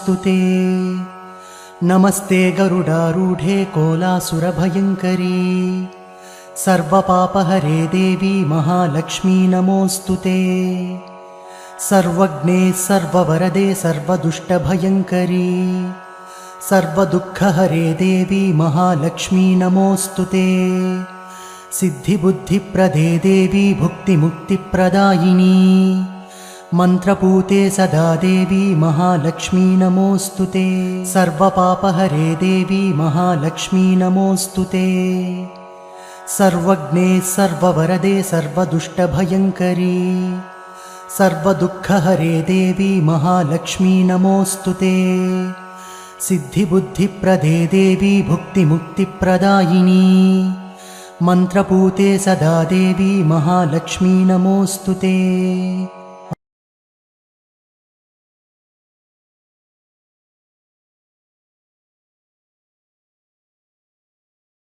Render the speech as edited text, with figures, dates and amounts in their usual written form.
नमोऽस्तुते। नमस्ते गरुडारूढे कोलासुरभयङ्करी सर्वपापहरे देवी महालक्ष्मी नमोऽस्तुते। सर्वज्ञे सर्ववरदे सर्वदुष्टभयङ्करी सर्वदुःखहरे देवी महालक्ष्मी नमोऽस्तुते। सिद्धिबुद्धिप्रदे देवी भुक्तिमुक्तिप्रदायिनी मन्त्रपूते सदा देवी महालक्ष्मी नमोऽस्तुते। सर्वपापहरे देवी महालक्ष्मी नमोऽस्तुते। सर्वज्ञे सर्ववरदे सर्वदुष्टभयङ्करी सर्वदुःखहरे देवी महालक्ष्मी नमोऽस्तुते। सिद्धिबुद्धिप्रदे देवी भुक्तिमुक्तिप्रदायिनी मन्त्रपूते सदा देवी महालक्ष्मी नमोऽस्तुते।